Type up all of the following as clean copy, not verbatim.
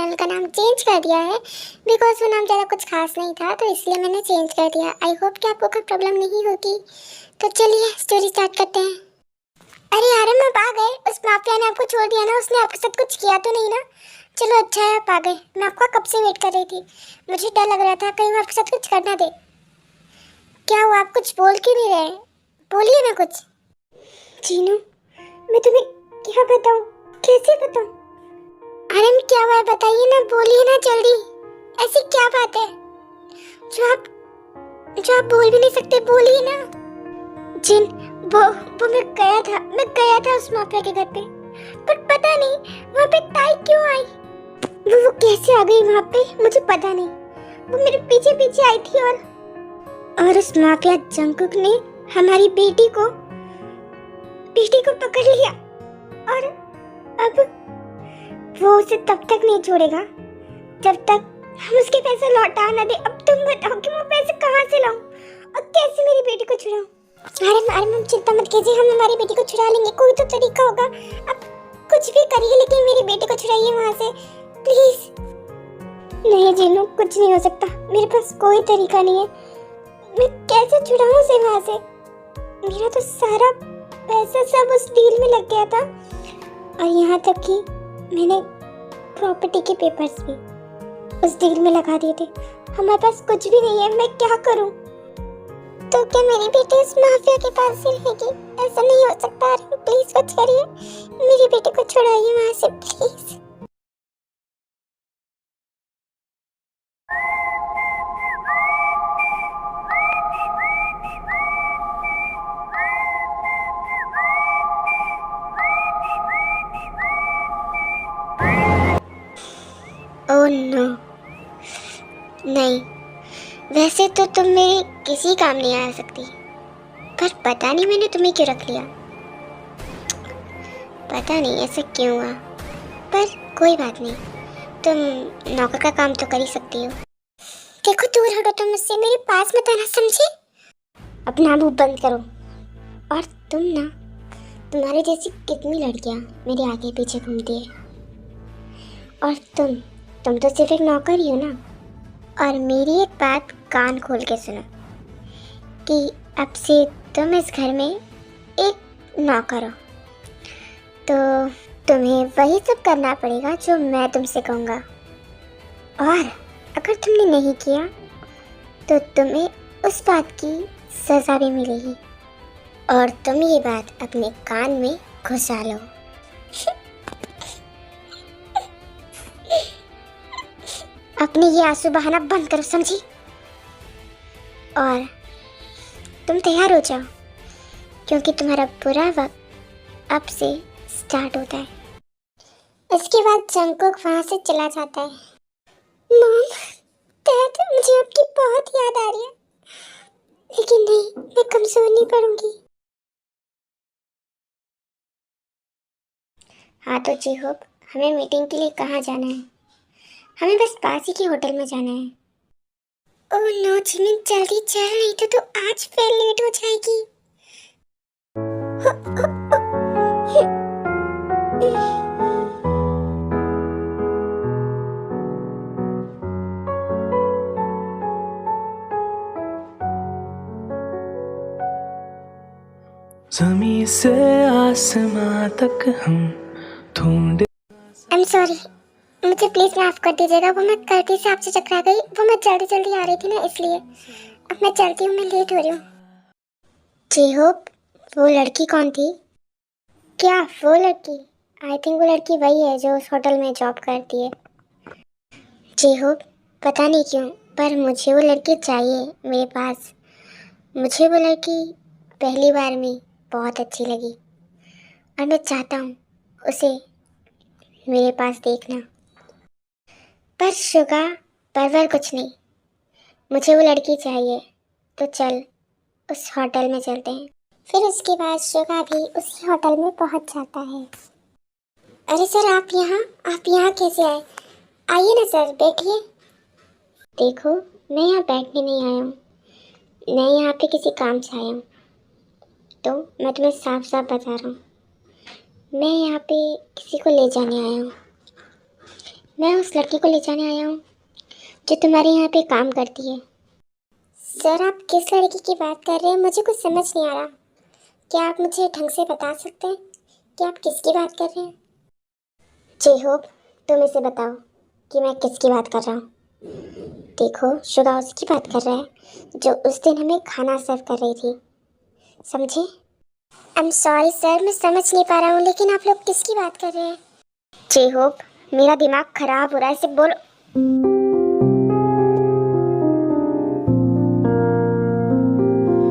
Channel का नाम change कर दिया है बिकॉज वो नाम ज़्यादा कुछ खास नहीं था, तो इसलिए मैंने चेंज कर दिया। आई होप कि आपको कोई प्रॉब्लम नहीं होगी। तो चलिए स्टोरी स्टार्ट करते हैं। अरे यार आप आ गए। उस माफिया ने आपको छोड़ दिया ना? उसने आपके साथ कुछ किया तो नहीं ना? चलो अच्छा है आप आ गए। मैं आपका कब से वेट कर रही थी। मुझे डर लग रहा था कहीं वो आपके साथ कुछ करना दे। क्या हुआ, आप कुछ बोल क्यों नहीं रहे? बोलिए ना कुछ। चीनू, मैं तुम्हें क्या बताऊं, कैसे बताऊं? अरे क्या हुआ है बताइए ना, बोलिए ना जल्दी। ऐसी क्या बात है जो आप बोल भी नहीं सकते? बोलिए ना। जिन वो मैं गया था उस माफिया के घर पे, पर पता नहीं वहाँ पे ताई क्यों आई। वो कैसे आ गई वहाँ पे मुझे पता नहीं। वो मेरे पीछे पीछे आई थी और उस माफिया जंकुक ने हमारी बेटी को पकड़ लिया और अब वो उसे तब तक नहीं छोड़ेगा जब तक हम उसके पैसे लौटा ना दे। अब तुम बताओ कि मैं पैसे कहाँ से लाऊं और कैसे मेरी बेटी को छुड़ाऊं? अरे मैम चिंता मत कीजिए, हम हमारी बेटी को छुड़ा लेंगे। कोई तो तरीका होगा। अब कुछ भी करिए लेकिन मेरी बेटी को छुड़ाइए वहाँ से प्लीज। नहीं जीनू, कुछ नहीं हो सकता। मेरे पास कोई तरीका नहीं है। मैं कैसे छुड़ाऊं उसे वहाँ से? मेरा तो सारा पैसा सब उस डील में लग गया था और यहाँ तक कि मैंने प्रॉपर्टी के पेपर्स भी उस डील में लगा दिए थे। हमारे पास कुछ भी नहीं है, मैं क्या करूं? तो क्या मेरी बेटी उस माफिया के पास ही रहेगी? ऐसा नहीं हो सकता। प्लीज कुछ करिए, मेरी बेटी को छुड़ाइए वहां से प्लीज। ओह नो, नहीं, वैसे तो तुम मेरी किसी काम नहीं आ सकती, पर पता नहीं मैंने तुम्हें क्यों रख लिया। पता नहीं ऐसा क्यों हुआ, पर कोई बात नहीं। तुम नौकर का काम तो कर ही सकती हो। देखो दूर हटो तुम मुझसे, मेरे पास मत आना, समझे? अपना मुंह बंद करो। और तुम ना, तुम्हारे जैसी कितनी लड़कियां मेरे आगे पीछे घूमती है और तुम तो सिर्फ एक नौकर ही हो ना। और मेरी एक बात कान खोल के सुनो कि अब से तुम इस घर में एक नौकर हो, तो तुम्हें वही सब करना पड़ेगा जो मैं तुमसे कहूँगा। और अगर तुमने नहीं किया तो तुम्हें उस बात की सज़ा भी मिलेगी। और तुम ये बात अपने कान में घुसा लो। अपने ये आंसू बहाना बंद करो, समझी? और तुम तैयार हो जाओ क्योंकि तुम्हारा बुरा वक्त अब से स्टार्ट होता है। इसके बाद जंकुक वहां से चला जाता है। मॉम, डैड, मुझे आपकी बहुत याद आ रही है, लेकिन नहीं, मैं कमजोर नहीं पड़ूंगी। हाँ तो जी होप, हमें मीटिंग के लिए कहाँ जाना है? हमें बस पास ही के होटल में जाना है। ओह नो जिमिन, जल्दी चल, नहीं तो आज फिर लेट हो जाएगी। ज़मीं से आसमां तक हम ढूंढे। आई एम सॉरी, मुझे प्लीज माफ कर दीजिएगा। वो मैं गलती से आपसे टकरा गई। वो मैं जल्दी जल्दी आ रही थी ना, इसलिए। अब मैं चलती हूँ, मैं लेट हो रही हूँ। जी होप, वो लड़की कौन थी? क्या वो लड़की? आई थिंक वो लड़की वही है जो उस होटल में जॉब करती है। जी होप, पता नहीं क्यों पर मुझे वो लड़की चाहिए मेरे पास। मुझे वो लड़की पहली बार में बहुत अच्छी लगी और मैं चाहता हूँ उसे मेरे पास देखना। पर शुगा, परवर कुछ नहीं, मुझे वो लड़की चाहिए। तो चल उस होटल में चलते हैं। फिर उसके बाद शुगा भी उसी होटल में पहुंच जाता है। अरे सर, आप यहाँ कैसे आए? आइए ना सर, बैठिए। देखो, मैं यहाँ बैठने नहीं आया हूँ, मैं यहाँ पे किसी काम से आया हूँ। तो मैं तुम्हें साफ साफ बता रहा हूँ, मैं यहाँ पे किसी को ले जाने आया हूँ। मैं उस लड़की को ले जाने आया हूँ जो तुम्हारे यहाँ पे काम करती है। सर, आप किस लड़की की बात कर रहे हैं? मुझे कुछ समझ नहीं आ रहा। क्या आप मुझे ढंग से बता सकते हैं कि आप किसकी बात कर रहे हैं? जे होप, तुम इसे बताओ कि मैं किसकी बात कर रहा हूँ। देखो, शुगा उसकी बात कर रहा है जो उस दिन हमें खाना सर्व कर रही थी, समझे? आई एम सॉरी सर, मैं समझ नहीं पा रहा हूँ, लेकिन आप लोग किसकी बात कर रहे हैं? जे होप, मेरा दिमाग खराब हो रहा है, इसे बोलो।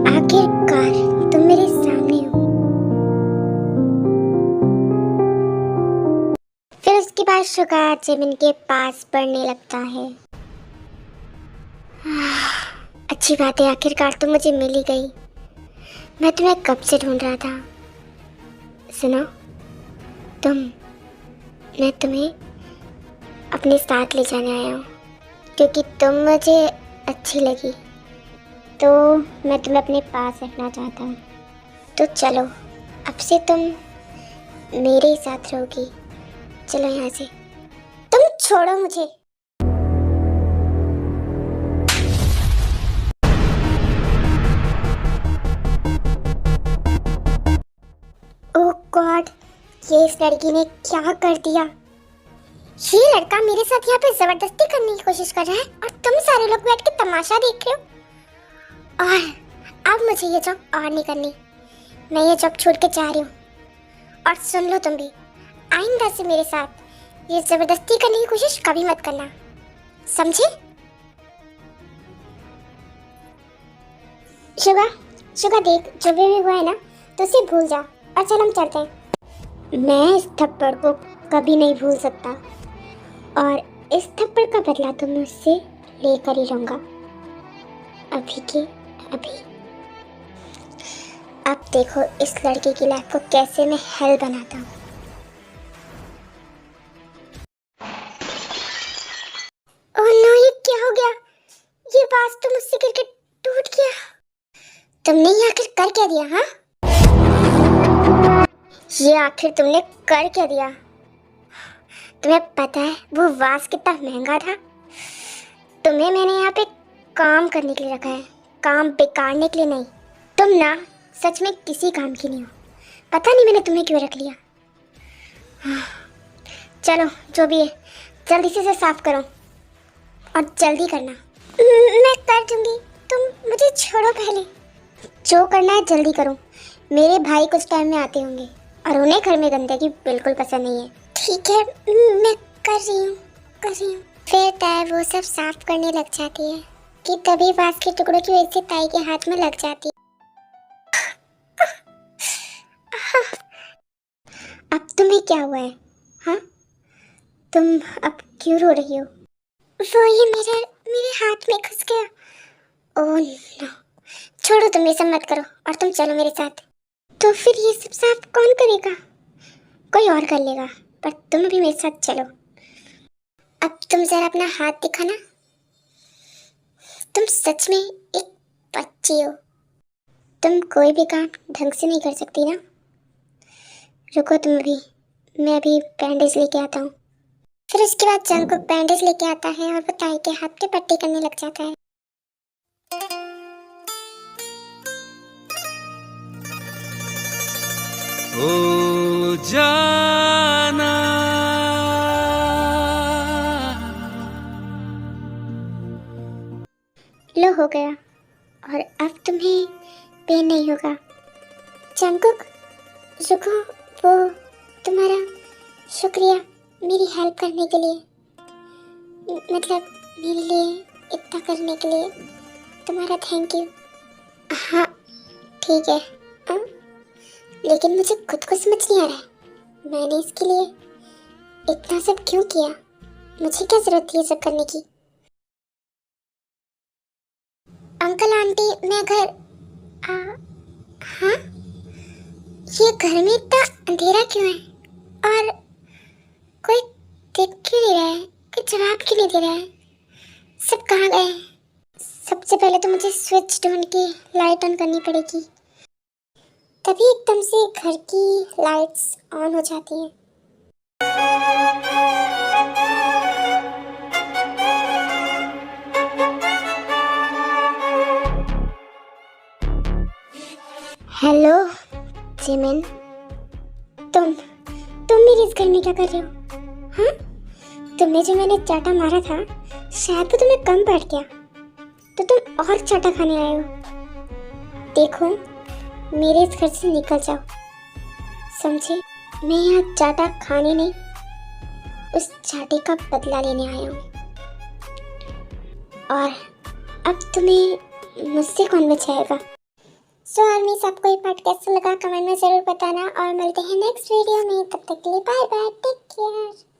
आखिरकार तुम मेरे सामने हो। फिर उसके बाद शुगा जेमिन के पास पढ़ने लगता है। अच्छी बात है, आखिरकार तुम मुझे मिल ही गई। मैं तुम्हें कब से ढूंढ रहा था। सुनो, मैं तुम्हें अपने साथ ले जाने आया हूँ क्योंकि तुम मुझे अच्छी लगी, तो मैं तुम्हें अपने पास रखना चाहता हूँ। तो चलो, अब से तुम मेरे ही साथ रहोगी। चलो यहाँ से। तुम छोड़ो मुझे। ओह गॉड, ये इस लड़की ने क्या कर दिया? ये लड़का मेरे साथ यहाँ पे जबरदस्ती करने की कोशिश कर रहा है और तुम सारे लोग बैठ के तमाशा देख रहे हो। और अब मुझे ये जॉब और नहीं करनी। मैं ये जॉब छोड़ के जा रही हूँ। और सुन लो तुम भी, आइंदा से मेरे साथ ये जबरदस्ती करने की कोशिश कभी मत करना, समझे? शुगा, शुगा देख, जो भी हुआ है ना, तो उसे भूल जा और चल हम चलते हैं। मैं इस थप्पड़ को कभी नहीं भूल सकता और इस थप्पड़ का बदला तो मैं उससे लेकर ही रहूंगा, अभी के अभी। अब देखो इस लड़के की लाइफ को कैसे मैं हेल बनाता हूँ। ओह नो, ये क्या हो गया? ये वास तो मुझसे गिर के टूट गया। तुमने ये आखिर कर क्या दिया? हाँ, ये आखिर तुमने कर क्या दिया? तुम्हें पता है वो वास कितना महंगा था? तुम्हें मैंने यहाँ पे काम करने के लिए रखा है, काम बिगाड़ने के लिए नहीं। तुम ना सच में किसी काम की नहीं हो। पता नहीं मैंने तुम्हें क्यों रख लिया। चलो, जो भी है जल्दी से इसे साफ करो और जल्दी करना। मैं कर दूंगी, तुम मुझे छोड़ो पहले। जो करना है जल्दी करो, मेरे भाई कुछ टाइम में आते होंगे और उन्हें घर में गंदगी बिल्कुल पसंद नहीं है। ठीक है, मैं कर रही हूँ। फिर ताई वो सब साफ करने लग जाती है कि तभी वास के टुकड़ों की वजह से ताई के हाथ में लग जाती है। अब तुम्हें क्या हुआ है? हाँ, तुम अब क्यों रो रही हो? वो ये मेरे हाथ में घुस गया। ओह नो, छोड़ो, तुम ये सब मत करो और तुम चलो मेरे साथ। तो फिर ये सब साफ कौन करेगा? कोई और कर लेगा, पर तुम भी मेरे साथ चलो। अब तुम जरा अपना हाथ दिखाना। तुम सच में एक बच्ची हो। तुम कोई भी काम ढंग से नहीं कर सकती ना। रुको तुम अभी, मैं अभी बैंडेज लेके आता हूँ। फिर उसके बाद जंगकुक बैंडेज लेके आता है और वो ताई के हाथ पे पट्टी करने लग जाता है। ओ जाना लो, हो गया और अब तुम्हें पेन नहीं होगा। जंगकुक, रुको, वो तुम्हारा शुक्रिया मेरी हेल्प करने के लिए, मतलब मेरे लिए इतना करने के लिए तुम्हारा थैंक यू। हाँ ठीक है, हाँ? लेकिन मुझे खुद को समझ नहीं आ रहा है, मैंने इसके लिए इतना सब क्यों किया? मुझे क्या जरूरत थी ये सब करने की? अंकल आंटी, मैं घर हाँ, ये घर में इतना अंधेरा क्यों है और कोई देख क्यों नहीं रहा है, कोई जवाब क्यों नहीं दे रहा है? सब कहाँ गए? सबसे पहले तो मुझे स्विच ढूंढ के लाइट ऑन करनी पड़ेगी, तभी एकदम से घर की लाइट्स ऑन हो जाती हैं। हेलो जिमिन, तुम मेरे इस घर में क्या कर रहे हो? हाँ, तुम्हें जो मैंने चाटा मारा था शायद वो तुम्हें कम पड़ गया, तो तुम और चाटा खाने आए हो। देखो, मेरे इस घर से निकल जाओ, समझे? मैं यहाँ चाटा खाने नहीं, उस चाटे का बदला लेने आया हूँ। और अब तुम्हें मुझसे कौन बचाएगा? सो आर्मी, सबको ये पार्ट कैसा लगा कमेंट में ज़रूर बताना, और मिलते हैं नेक्स्ट वीडियो में। तब तक के लिए बाय बाय, टेक केयर।